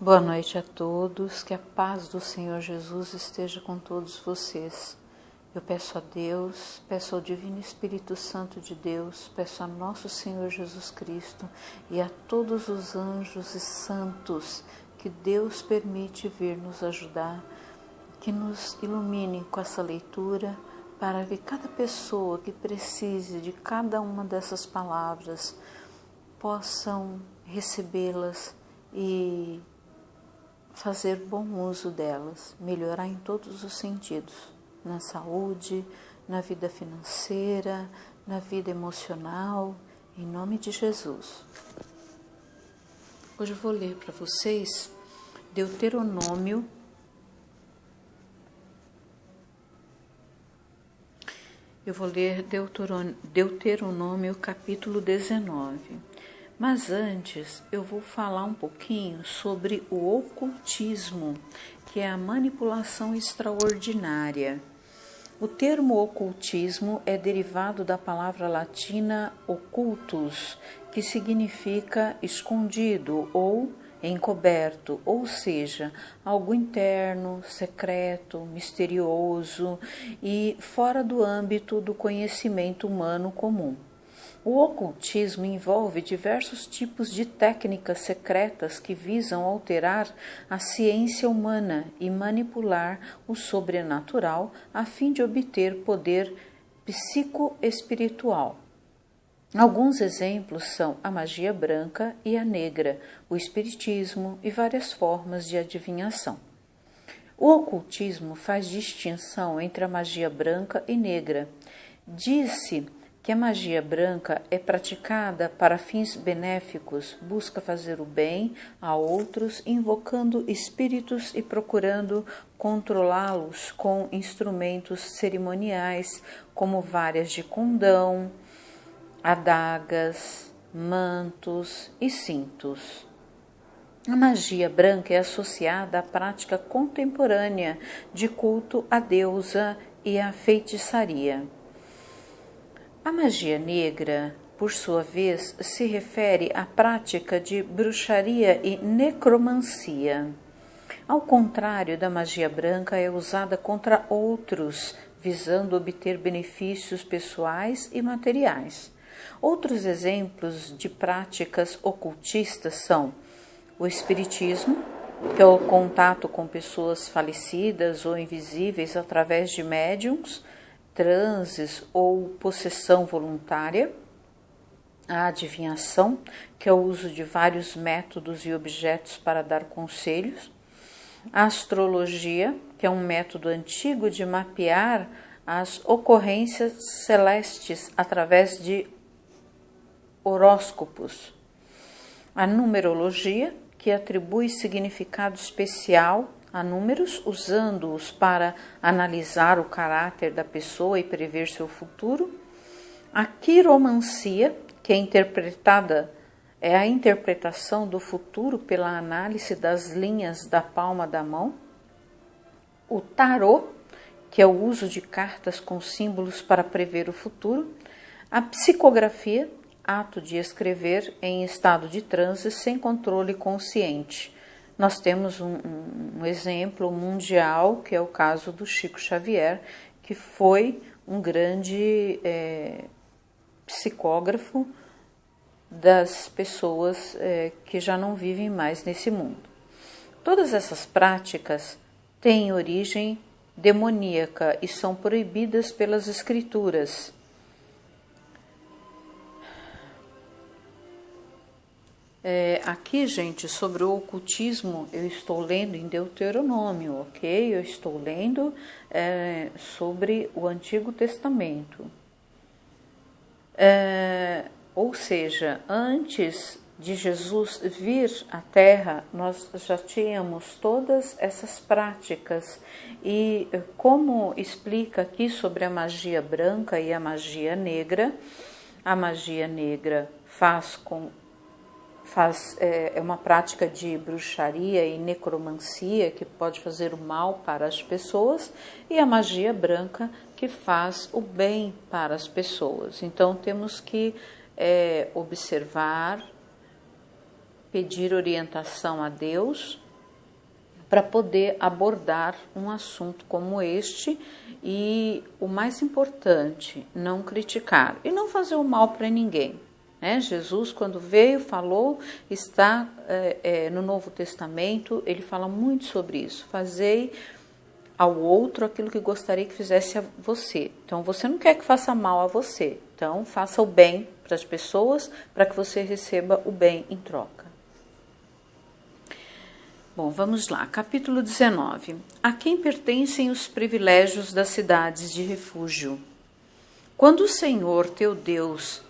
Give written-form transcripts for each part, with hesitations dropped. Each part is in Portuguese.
Boa noite a todos, que a paz do Senhor Jesus esteja com todos vocês. Eu peço a Deus, peço ao Divino Espírito Santo de Deus, peço a nosso Senhor Jesus Cristo e a todos os anjos e santos que Deus permite vir nos ajudar, que nos ilumine com essa leitura, para que cada pessoa que precise de cada uma dessas palavras possam recebê-las e fazer bom uso delas, melhorar em todos os sentidos, na saúde, na vida financeira, na vida emocional, em nome de Jesus. Hoje eu vou ler para vocês Deuteronômio, Deuteronômio capítulo 19. Mas antes eu vou falar um pouquinho sobre o ocultismo, que é a manipulação extraordinária. O termo ocultismo é derivado da palavra latina occultus, que significa escondido ou encoberto, ou seja, algo interno, secreto, misterioso e fora do âmbito do conhecimento humano comum. O ocultismo envolve diversos tipos de técnicas secretas que visam alterar a ciência humana e manipular o sobrenatural a fim de obter poder psicoespiritual. Alguns exemplos são a magia branca e a negra, o espiritismo e várias formas de adivinhação. O ocultismo faz distinção entre a magia branca e negra. Diz-se que a magia branca é praticada para fins benéficos, busca fazer o bem a outros, invocando espíritos e procurando controlá-los com instrumentos cerimoniais, como varas de condão, adagas, mantos e cintos. A magia branca é associada à prática contemporânea de culto à deusa e à feitiçaria. A magia negra, por sua vez, se refere à prática de bruxaria e necromancia. Ao contrário da magia branca, é usada contra outros, visando obter benefícios pessoais e materiais. Outros exemplos de práticas ocultistas são o espiritismo, que é o contato com pessoas falecidas ou invisíveis através de médiums, transes ou possessão voluntária, a adivinhação, que é o uso de vários métodos e objetos para dar conselhos, a astrologia, que é um método antigo de mapear as ocorrências celestes através de horóscopos, a numerologia, que atribui significado especial a números, usando-os para analisar o caráter da pessoa e prever seu futuro. A quiromancia, que é a interpretação do futuro pela análise das linhas da palma da mão. O tarô, que é o uso de cartas com símbolos para prever o futuro. A psicografia, ato de escrever em estado de transe sem controle consciente. Nós temos um exemplo mundial, que é o caso do Chico Xavier, que foi um grande psicógrafo das pessoas que já não vivem mais nesse mundo. Todas essas práticas têm origem demoníaca e são proibidas pelas Escrituras. Aqui, gente, sobre o ocultismo, eu estou lendo em Deuteronômio, ok? Eu estou lendo sobre o Antigo Testamento. Ou seja, antes de Jesus vir à Terra, nós já tínhamos todas essas práticas. E como explica aqui sobre a magia branca e a magia negra é uma prática de bruxaria e necromancia que pode fazer o mal para as pessoas, e a magia branca que faz o bem para as pessoas. Então temos que observar, pedir orientação a Deus para poder abordar um assunto como este e, o mais importante, não criticar e não fazer o mal para ninguém. Jesus, quando veio, falou, está no Novo Testamento, ele fala muito sobre isso. Fazei ao outro aquilo que gostaria que fizesse a você. Então, você não quer que faça mal a você. Então, faça o bem para as pessoas, para que você receba o bem em troca. Bom, vamos lá. Capítulo 19. A quem pertencem os privilégios das cidades de refúgio? Quando o Senhor, teu Deus,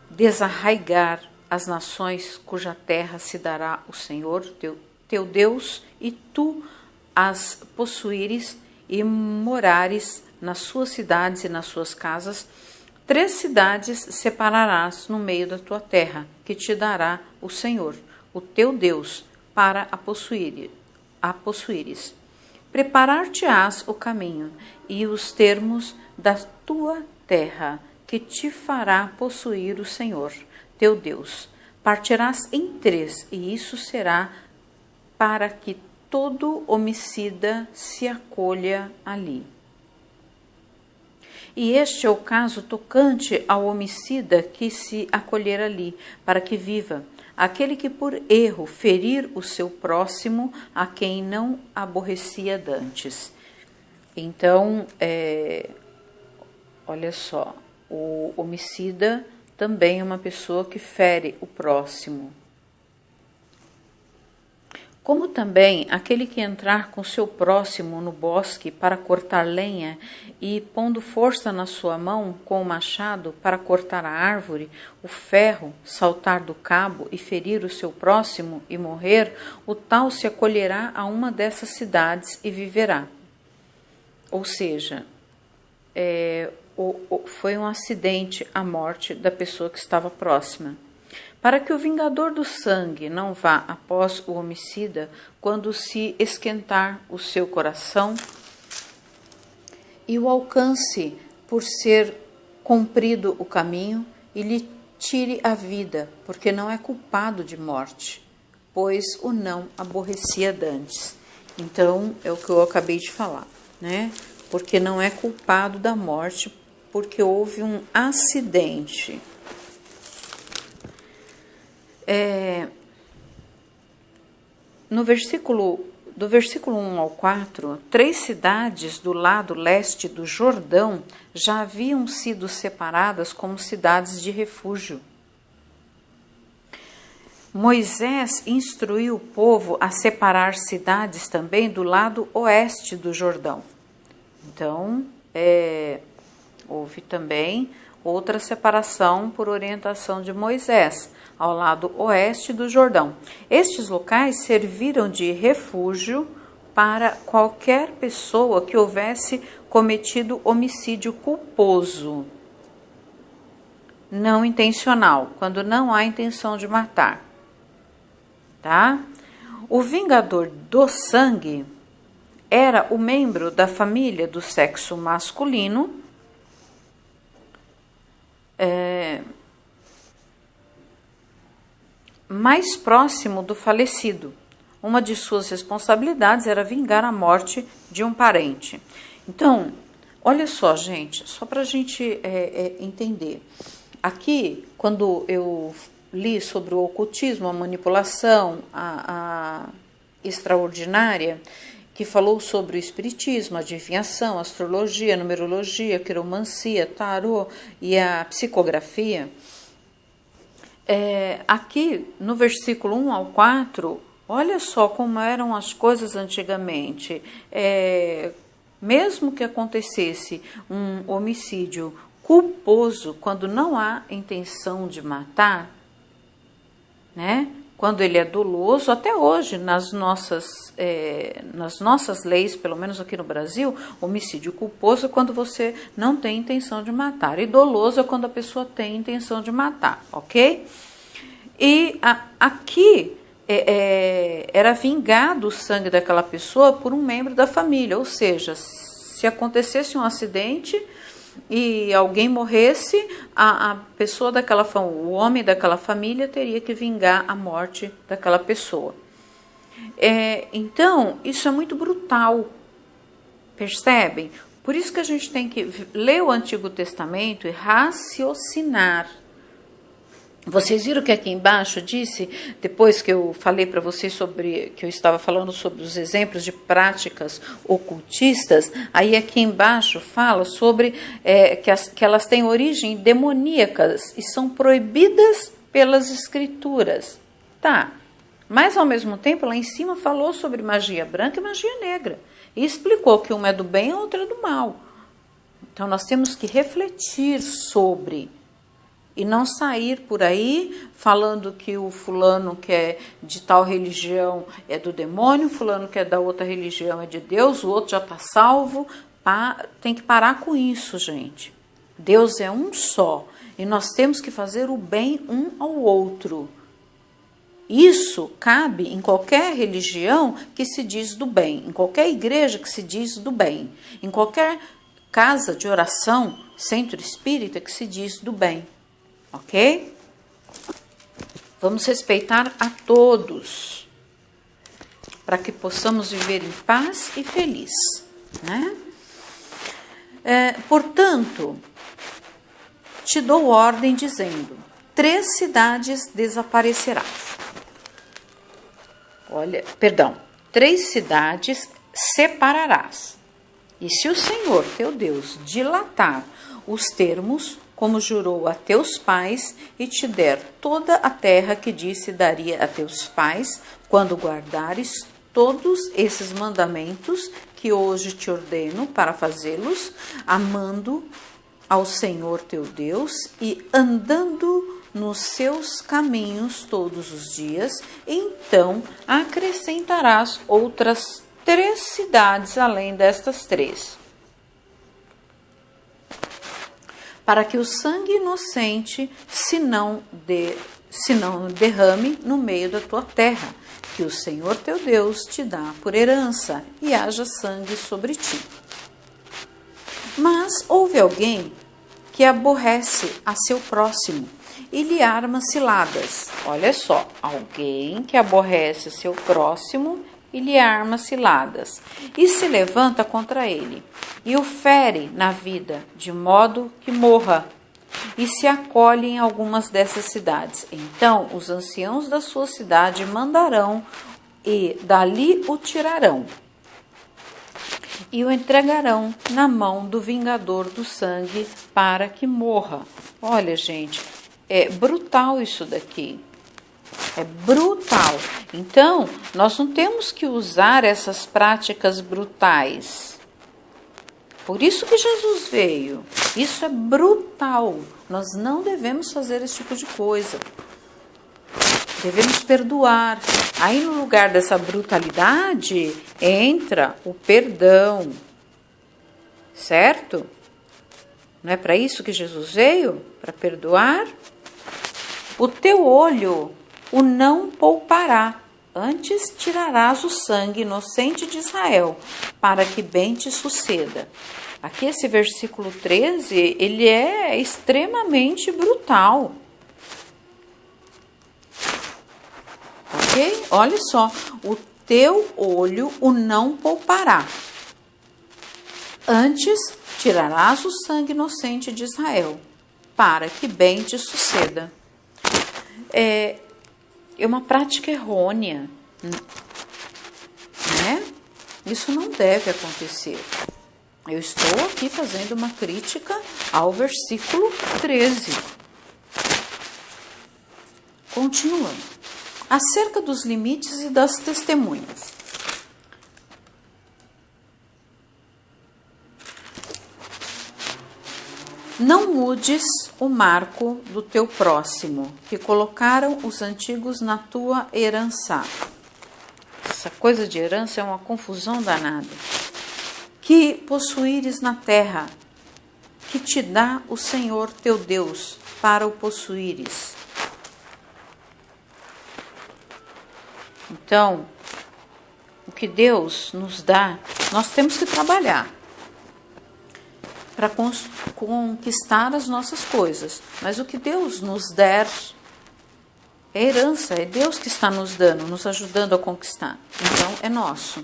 desarraigar as nações cuja terra se dará o Senhor, teu Deus, e tu as possuíres e morares nas suas cidades e nas suas casas, 3 cidades separarás no meio da tua terra, que te dará o Senhor, o teu Deus, para a possuíres. Preparar-te-ás o caminho e os termos da tua terra, que te fará possuir o Senhor, teu Deus. Partirás em 3, e isso será para que todo homicida se acolha ali. E este é o caso tocante ao homicida que se acolher ali, para que viva. Aquele que por erro ferir o seu próximo, a quem não aborrecia dantes. Então, olha só, o homicida também é uma pessoa que fere o próximo. Como também aquele que entrar com seu próximo no bosque para cortar lenha e, pondo força na sua mão com o machado para cortar a árvore, o ferro, saltar do cabo e ferir o seu próximo e morrer, o tal se acolherá a uma dessas cidades e viverá. Ou seja, foi um acidente a morte da pessoa que estava próxima. Para que o vingador do sangue não vá após o homicida quando se esquentar o seu coração e o alcance por ser cumprido o caminho e lhe tire a vida, porque não é culpado de morte, pois o não aborrecia dantes. Então, é o que eu acabei de falar, né? Porque não é culpado da morte, porque houve um acidente. Do versículo 1 ao 4, 3 cidades do lado leste do Jordão já haviam sido separadas como cidades de refúgio. Moisés instruiu o povo a separar cidades também do lado oeste do Jordão. Então, houve também outra separação por orientação de Moisés, ao lado oeste do Jordão. Estes locais serviram de refúgio para qualquer pessoa que houvesse cometido homicídio culposo, não intencional, quando não há intenção de matar. Tá? O vingador do sangue era o membro da família do sexo masculino, mais próximo do falecido. Uma de suas responsabilidades era vingar a morte de um parente. Então, olha só, gente, só para a gente entender. Aqui, quando eu li sobre o ocultismo, a manipulação, a extraordinária, que falou sobre o espiritismo, a adivinhação, a astrologia, a numerologia, a quiromancia, tarô e a psicografia, aqui no versículo 1 ao 4, olha só como eram as coisas antigamente. Mesmo que acontecesse um homicídio culposo, quando não há intenção de matar, né? Quando ele é doloso, até hoje, nas nossas leis, pelo menos aqui no Brasil, homicídio culposo é quando você não tem intenção de matar, e doloso é quando a pessoa tem intenção de matar, ok? E aqui era vingado o sangue daquela pessoa por um membro da família, ou seja, se acontecesse um acidente e alguém morresse, a pessoa o homem daquela família teria que vingar a morte daquela pessoa. Então, isso é muito brutal, percebem? Por isso que a gente tem que ler o Antigo Testamento e raciocinar. Vocês viram que aqui embaixo disse, depois que eu falei para vocês sobre, que eu estava falando sobre os exemplos de práticas ocultistas, aí aqui embaixo fala sobre que elas têm origem demoníacas e são proibidas pelas escrituras. Tá, mas ao mesmo tempo lá em cima falou sobre magia branca e magia negra. E explicou que uma é do bem e a outra é do mal. Então nós temos que refletir sobre... E não sair por aí falando que o fulano que é de tal religião é do demônio, o fulano que é da outra religião é de Deus, o outro já está salvo. Tem que parar com isso, gente. Deus é um só e nós temos que fazer o bem um ao outro. Isso cabe em qualquer religião que se diz do bem, em qualquer igreja que se diz do bem, em qualquer casa de oração, centro espírita que se diz do bem. Ok? Vamos respeitar a todos, para que possamos viver em paz e feliz, né? Portanto, te dou ordem dizendo, 3 cidades desaparecerão. 3 cidades separarás. E se o Senhor, teu Deus, dilatar os termos, como jurou a teus pais, e te der toda a terra que disse daria a teus pais, quando guardares todos esses mandamentos que hoje te ordeno para fazê-los, amando ao Senhor teu Deus e andando nos seus caminhos todos os dias, então acrescentarás outras 3 cidades além destas 3. Para que o sangue inocente se não derrame no meio da tua terra, que o Senhor teu Deus te dá por herança, e haja sangue sobre ti. Mas houve alguém que aborrece a seu próximo e lhe arma ciladas. Olha só, alguém que aborrece seu próximo e lhe arma ciladas, e se levanta contra ele, e o fere na vida, de modo que morra, e se acolhe em algumas dessas cidades. Então os anciãos da sua cidade mandarão, e dali o tirarão, e o entregarão na mão do vingador do sangue, para que morra. Olha, gente, é brutal isso daqui. É brutal. Então, nós não temos que usar essas práticas brutais. Por isso que Jesus veio. Isso é brutal. Nós não devemos fazer esse tipo de coisa. Devemos perdoar. Aí, no lugar dessa brutalidade, entra o perdão. Certo? Não é para isso que Jesus veio? Para perdoar? O teu olho o não poupará, antes tirarás o sangue inocente de Israel, para que bem te suceda. Aqui esse versículo 13, ele é extremamente brutal. Ok? Olha só, o teu olho o não poupará, antes tirarás o sangue inocente de Israel, para que bem te suceda. É uma prática errônea, né? Isso não deve acontecer. Eu estou aqui fazendo uma crítica ao versículo 13. Continuando. Acerca dos limites e das testemunhas. Não mudes o marco do teu próximo, que colocaram os antigos na tua herança. Essa coisa de herança é uma confusão danada. Que possuíres na terra, que te dá o Senhor teu Deus, para o possuíres. Então, o que Deus nos dá, nós temos que trabalhar para conquistar as nossas coisas. Mas o que Deus nos der, É herança, é Deus que está nos dando, nos ajudando a conquistar. Então, é nosso.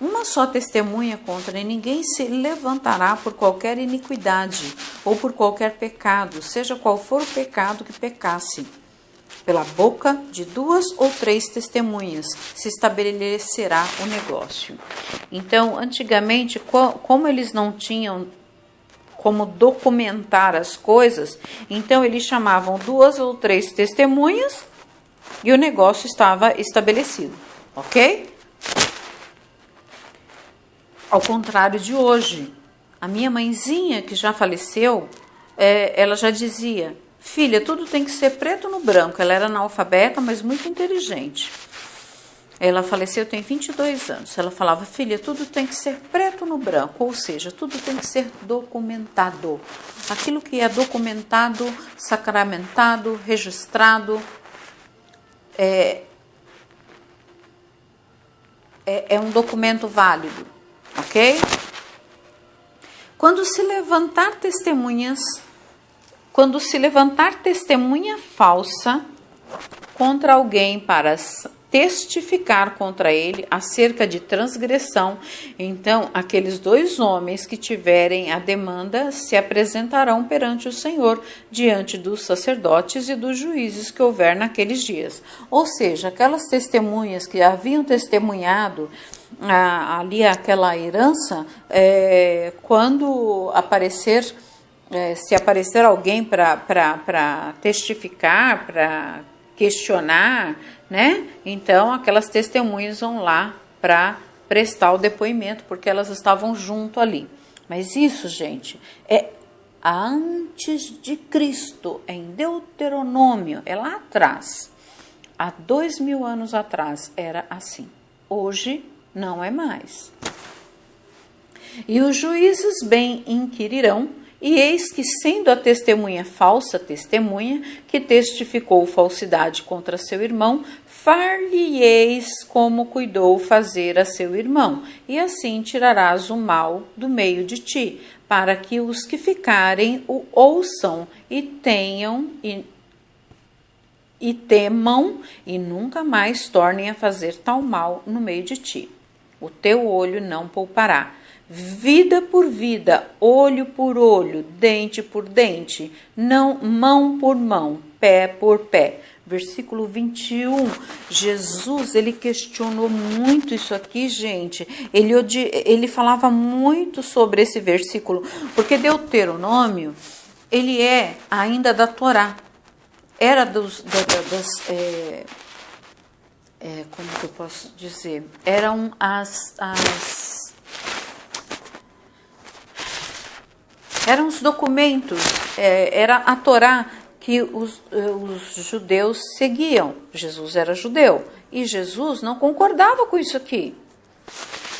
Uma só testemunha contra, e ninguém se levantará por qualquer iniquidade ou por qualquer pecado, seja qual for o pecado que pecasse. Pela boca de 2 ou 3 testemunhas se estabelecerá o negócio. Então, antigamente, como eles não tinham como documentar as coisas, então eles chamavam 2 ou 3 testemunhas e o negócio estava estabelecido, ok? Ao contrário de hoje, a minha mãezinha, que já faleceu, ela já dizia: filha, tudo tem que ser preto no branco. Ela era analfabeta, mas muito inteligente. Ela faleceu, tem 22 anos. Ela falava: filha, tudo tem que ser preto no branco, ou seja, tudo tem que ser documentado. Aquilo que é documentado, sacramentado, registrado, é um documento válido, ok? Quando se levantar testemunha falsa contra alguém para testificar contra ele acerca de transgressão, então aqueles 2 homens que tiverem a demanda se apresentarão perante o Senhor, diante dos sacerdotes e dos juízes que houver naqueles dias. Ou seja, aquelas testemunhas que haviam testemunhado ali aquela herança, quando aparecer, se aparecer alguém para testificar, para questionar, né? Então aquelas testemunhas vão lá para prestar o depoimento, porque elas estavam junto ali. Mas isso, gente, é antes de Cristo, é em Deuteronômio, é lá atrás. Há 2000 anos atrás era assim. Hoje não é mais. E os juízes bem inquirirão, e eis que, sendo a testemunha falsa testemunha, que testificou falsidade contra seu irmão, far-lhe-eis como cuidou fazer a seu irmão, e assim tirarás o mal do meio de ti, para que os que ficarem o ouçam e tenham e temam, e nunca mais tornem a fazer tal mal no meio de ti. O teu olho não poupará. Vida por vida, olho por olho, dente por dente, não mão por mão, pé por pé. Versículo 21, Jesus, ele questionou muito isso aqui, gente. Ele falava muito sobre esse versículo, porque Deuteronômio, ele é ainda da Torá. Era como que eu posso dizer? Eram eram os documentos, era a Torá que os judeus seguiam. Jesus era judeu e Jesus não concordava com isso aqui.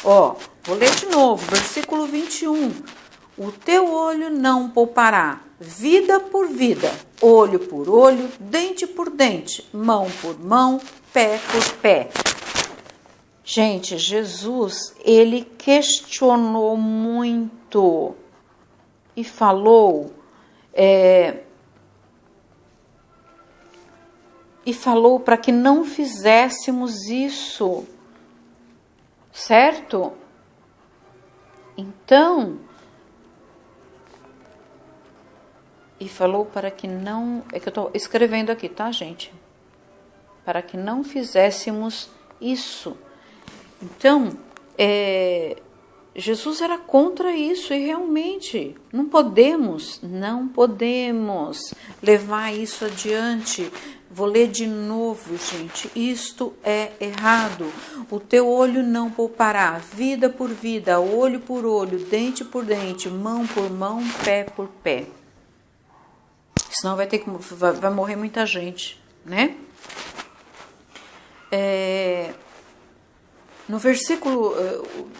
Vou ler de novo, versículo 21. O teu olho não poupará, vida por vida, olho por olho, dente por dente, mão por mão, pé por pé. Gente, Jesus, ele questionou muito e falou para que não fizéssemos isso, certo? Então, e falou para que não, é que eu estou escrevendo aqui, tá, gente? Para que não fizéssemos isso. Então, Jesus era contra isso e realmente não podemos levar isso adiante. Vou ler de novo, gente. Isto é errado. O teu olho não poupará, vida por vida, olho por olho, dente por dente, mão por mão, pé por pé. Senão vai morrer muita gente, né? No versículo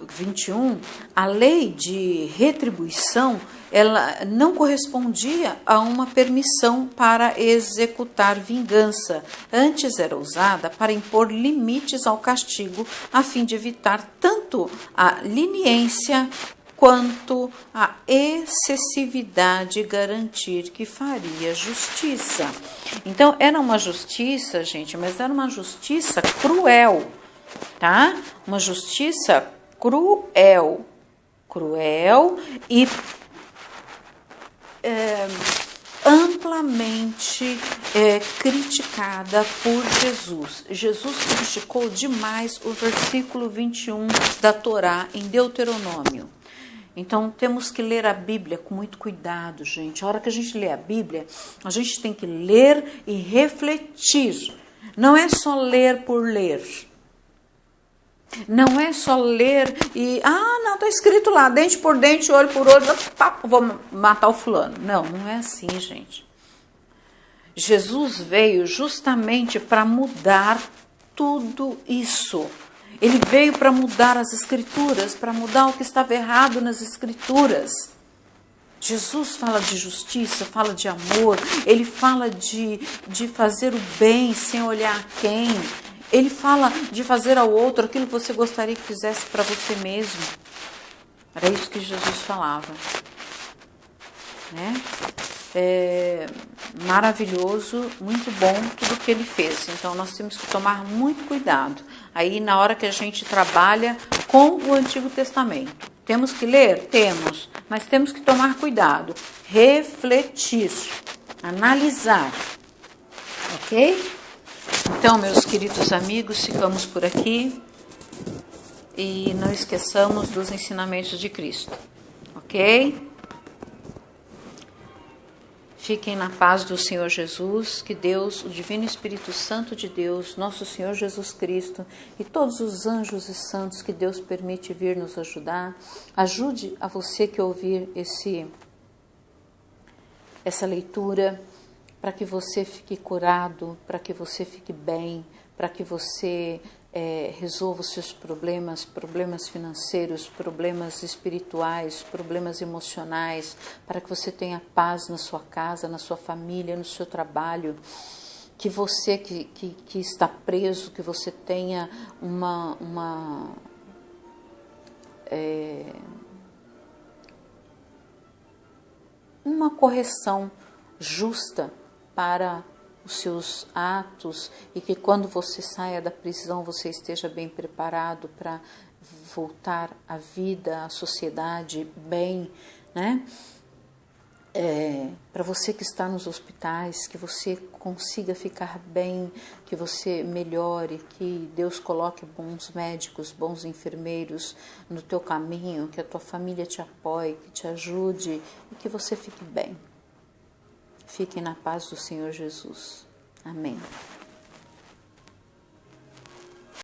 21, a lei de retribuição, ela não correspondia a uma permissão para executar vingança. Antes era usada para impor limites ao castigo, a fim de evitar tanto a leniência quanto à excessividade garantir que faria justiça. Então, era uma justiça, gente, mas era uma justiça cruel, tá? Uma justiça cruel e amplamente criticada por Jesus. Jesus criticou demais o versículo 21 da Torá em Deuteronômio. Então, temos que ler a Bíblia com muito cuidado, gente. A hora que a gente lê a Bíblia, a gente tem que ler e refletir. Não é só ler por ler. Não é só ler e... não, está escrito lá, dente por dente, olho por olho, vou matar o fulano. Não, não é assim, gente. Jesus veio justamente para mudar tudo isso. Ele veio para mudar as escrituras, para mudar o que estava errado nas escrituras. Jesus fala de justiça, fala de amor, ele fala de fazer o bem sem olhar a quem. Ele fala de fazer ao outro aquilo que você gostaria que fizesse para você mesmo. Era isso que Jesus falava. Né? Maravilhoso, muito bom tudo que ele fez. Então nós temos que tomar muito cuidado. Aí na hora que a gente trabalha com o Antigo Testamento. Temos que ler? Temos. Mas temos que tomar cuidado. Refletir. Analisar. Ok? Então, meus queridos amigos, ficamos por aqui. E não esqueçamos dos ensinamentos de Cristo. Ok? Fiquem na paz do Senhor Jesus, que Deus, o Divino Espírito Santo de Deus, nosso Senhor Jesus Cristo e todos os anjos e santos que Deus permite vir nos ajudar, ajude a você que ouvir essa leitura, para que você fique curado, para que você fique bem, para que você resolva os seus problemas financeiros, problemas espirituais, problemas emocionais, para que você tenha paz na sua casa, na sua família, no seu trabalho, que você que está preso, que você tenha uma correção justa para os seus atos e que quando você saia da prisão você esteja bem preparado para voltar à vida, à sociedade bem, né? Para você que está nos hospitais, que você consiga ficar bem, que você melhore, que Deus coloque bons médicos, bons enfermeiros no teu caminho, que a tua família te apoie, que te ajude e que você fique bem. Fiquem na paz do Senhor Jesus. Amém.